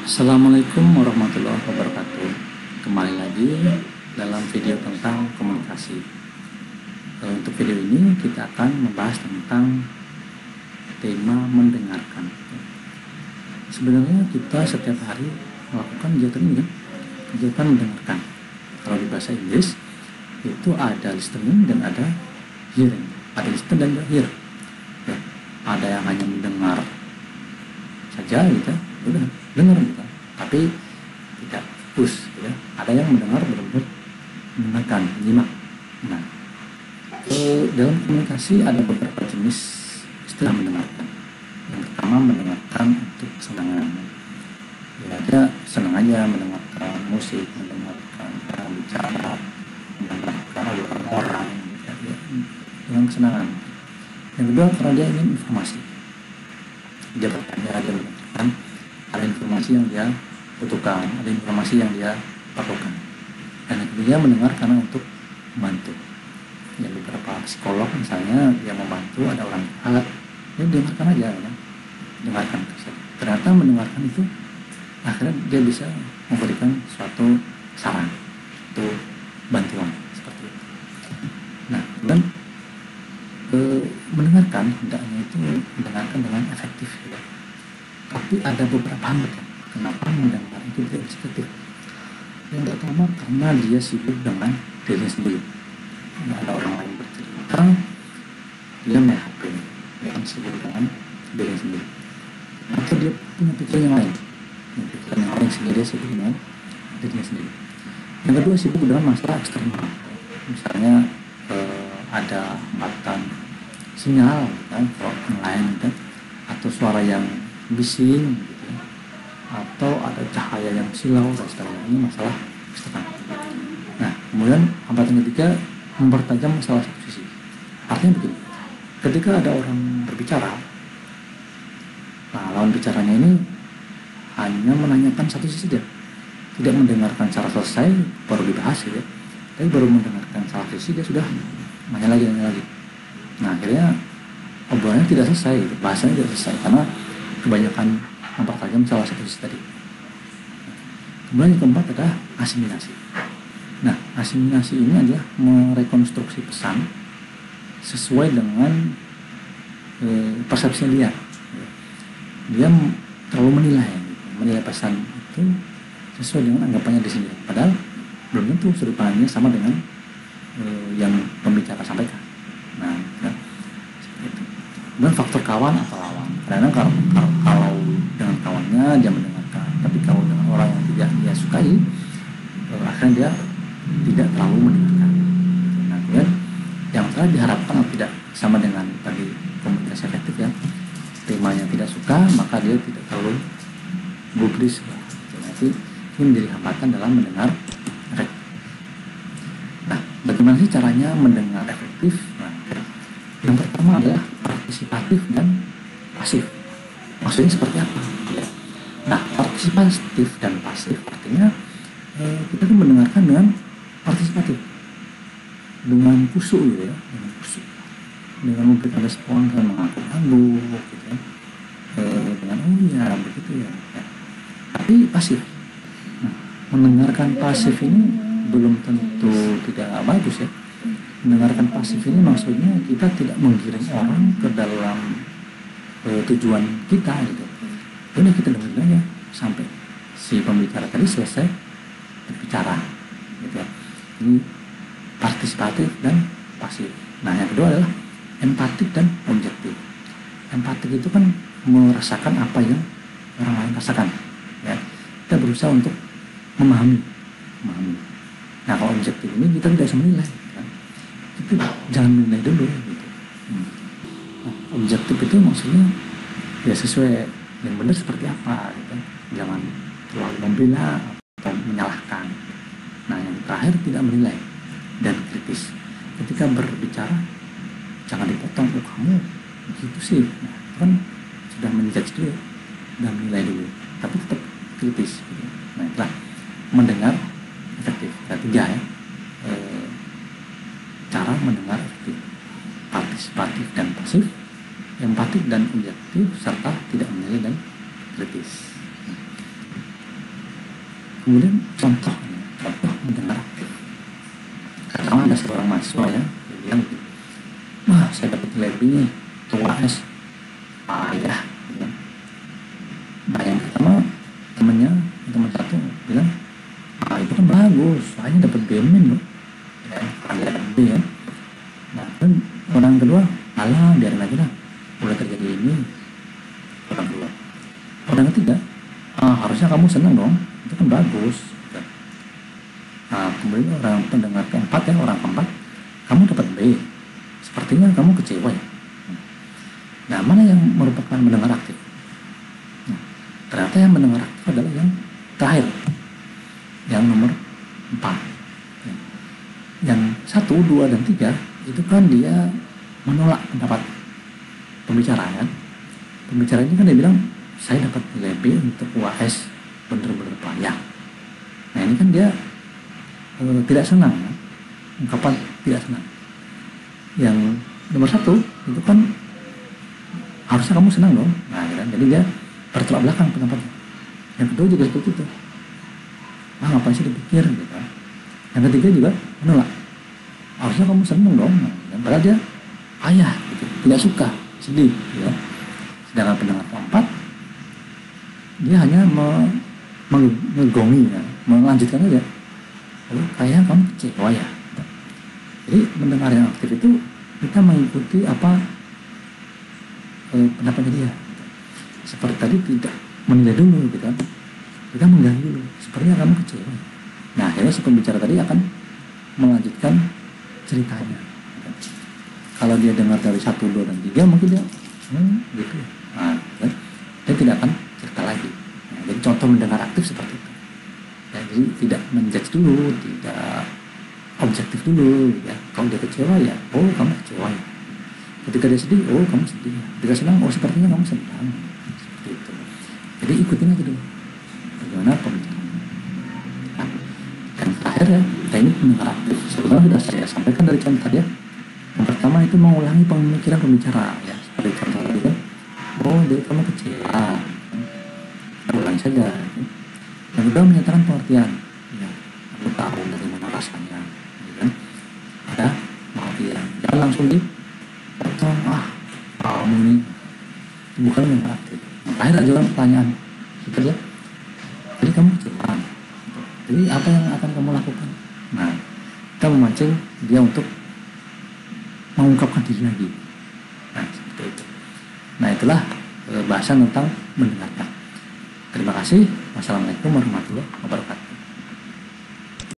Assalamualaikum warahmatullahi wabarakatuh. Kembali lagi dalam video tentang komunikasi. Untuk video ini kita akan membahas tentang tema mendengarkan. Sebenarnya kita setiap hari melakukan kegiatan ini kan, kegiatan mendengarkan. Kalau di bahasa Inggris itu ada listening dan ada hearing. Ada listen dan ada hear. Ya, ada yang hanya mendengar saja gitu, udah dengar gitu, tapi tidak fokus gitu. Ada yang mendengar benar-benar mendengarkan, menyimak. Nah, dalam komunikasi ada beberapa jenis istilah mendengarkan. Yang pertama, mendengarkan untuk kesenangan. Ya, ada senang aja mendengarkan musik, mendengarkan orang bicara, mendengarkan orang gitu, ya, dengan kesenangan. Yang kedua, karena dia ingin informasi. Dia bertanya, dia mendengarkan, ada informasi yang dia butuhkan, ada informasi yang dia perlukan. Dan yang ketiga, mendengar karena untuk membantu. Ya, beberapa psikolog misalnya yang membantu, ada orang curhat, ya dengarkan aja ya. Dengarkan. Ternyata mendengarkan itu akhirnya dia bisa memberikan suatu saran atau bantuan seperti itu. Nah, dan mendengarkan hendaknya itu mendengarkan dengan efektif ya. Tapi ada beberapa hal kenapa mendengar itu tidak efektif. Yang pertama, karena dia sibuk dengan dirinya sendiri. Ada orang lain bercerita, dia main HP, dia sibuk dengan dirinya sendiri. Atau dia punya pikiran yang lain, sehingga dia sibuk dengan dirinya sendiri. Yang kedua, sibuk dengan masalah eksternal. Misalnya ada hambatan sinyal kan, kalau yang lain kan, atau suara yang bising gitu, atau ada cahaya yang silau dan sebagainya. Ini masalah eksternal. Nah, kemudian hambatan ketiga, mempertajam masalah satu sisi. Artinya begini, ketika ada orang berbicara, nah lawan bicaranya ini hanya menanyakan satu sisi saja, tidak mendengarkan secara selesai baru dibahas gitu, tapi baru mendengarkan salah sisi dia sudah nanya lagi. Nah, akhirnya obrolannya tidak selesai, bahasanya tidak selesai karena kebanyakan mempertajam salah satu sisi tadi. Kemudian yang keempat adalah asimilasi. Nah, asimilasi ini adalah merekonstruksi pesan sesuai dengan persepsi dia. Dia terlalu menilai pesan itu sesuai dengan anggapannya di sini. Padahal belum tentu sudut pandangnya sama dengan yang pembicara sampaikan. Nah, ya, seperti itu. Kemudian faktor kawan atau lawan. Karena kalau dengan kawannya dia mendengarkan, tapi kalau dengan orang yang tidak dia sukai, akhirnya dia tidak terlalu mendengarkan. Nah, kemudian yang telah diharapkan tidak sama dengan tadi komunikasi efektif ya. Temanya tidak suka, maka dia tidak terlalu gubris. Jadi ini menjadi hambatan dalam mendengar efektif. Nah, bagaimana sih caranya mendengar efektif? Nah, yang pertama adalah partisipatif dan pasif. Maksudnya seperti apa? Nah, partisipatif dan pasif artinya kita tuh mendengarkan dengan partisipatif, dengan khusyuk gitu ya, dengan memberikan respon, dengan mengangguk gitu ya, dengan oh ya begitu ya. Tapi pasif. Nah, mendengarkan pasif ini belum tentu tidak bagus ya. Mendengarkan pasif ini maksudnya kita tidak menggiring orang ke dalam tujuan kita gitu. Udah kita dengerin aja sampai si pembicara tadi selesai berbicara gitu ya. Ini partisipatif dan pasif. Nah, yang kedua adalah empatik dan objektif. Empatik itu kan merasakan apa yang orang lain rasakan ya. Kita berusaha untuk memahami. Nah, kalau objektif ini kita tidak bisa menilai kan? Itu jangan menilai dulu gitu. Nah, objektif itu maksudnya ya sesuai yang benar seperti apa gitu. Jangan terlalu membela atau menyalahkan. Nah, yang terakhir tidak menilai dan kritis. Ketika berbicara jangan dipotong, oh kamu gitu sih. Nah, kan sudah menjudge dulu dan menilai dulu, tapi tetap kritis gitu. Nah, itulah mendengar efektif. Ada tiga ya cara mendengar efektif: partisipatif dan pasif, empatik dan objektif, serta tidak menilai dan kritis. Kemudian contoh mendengar aktif. Karena ada seorang mahasiswa ya, dia bilang, wah saya dapat nilai B nih, UAS, payah. Nah yang pertama teman satu bilang, itu kan bagus, saya dapat B-min loh, ya, ada B ya. Nah kan orang kedua, alah biarin aja lah, udah terjadi ini. Orang kedua, orang ketiga, harusnya kamu senang dong, itu kan bagus. Nah kemudian orang pendengar keempat ya, orang keempat, kamu dapat B, sepertinya kamu kecewa ya. Nah mana yang merupakan mendengar aktif? Nah, ternyata yang mendengar aktif adalah yang terakhir, yang nomor 4. Yang 1, 2, dan 3 itu kan dia menolak pendapat pembicara kan. Pembicara ini kan dia bilang, saya dapat nilai B untuk UAS bener-bener payah. Nah ini kan dia tidak senang kan? Ungkapan tidak senang. Yang nomor 1 itu kan harusnya kamu senang dong. Nah kan? Jadi dia bertolak belakang pendapatnya. Yang kedua juga seperti itu, ngapain sih dipikir gitu kan. Yang ketiga juga menolak, harusnya kamu senang dong. Nah, padahal dia payah gitu, tidak suka, sedih ya. Sedangkan pendengar keempat dia hanya menggongi ya, melanjutkan aja, kayaknya kamu kecewa ya. Jadi mendengar yang aktif itu kita mengikuti apa pendapatnya dia. Seperti tadi tidak menilai dulu gitu kan, kita menggali dulu, sepertinya kamu kecewa. Nah akhirnya si pembicara tadi akan melanjutkan ceritanya. Kalau dia dengar dari 1, 2, dan 3 mungkin dia gitu. Nah kan? Dia tidak akan cerita lagi. Nah, jadi contoh mendengar aktif seperti itu ya, jadi tidak menjudge dulu, tidak objektif dulu ya. Kalau dia kecewa ya, oh kamu kecewa ya. Ketika dia sedih, oh kamu sedih. Ketika senang, oh sepertinya kamu senang. Seperti itu. Jadi ikutin aja dulu bagaimana pembicaraan. Nah, dan terakhir ya, kita ini mendengar aktif. Sebenarnya sudah saya sampaikan dari contoh tadi ya. Yang pertama itu mengulangi pemikiran pembicara ya, seperti contoh tadi kan. Oh, jadi kamu kecewa. Ulangi saja. Yang kedua menyatakan pengertian. Ya, aku tahu bagaimana rasanya. Ya, ada pengertian. Jangan langsung kamu ini bukan yang aktif. Akhirnya ajukan pertanyaan gitu ya. Jadi kamu kecewa. Jadi apa yang akan kamu lakukan? Nah, kita memancing dia untuk mengungkapkan diri lagi. Nah, seperti itu. Nah, itulah bahasan tentang mendengarkan. Terima kasih. Wassalamualaikum warahmatullahi wabarakatuh.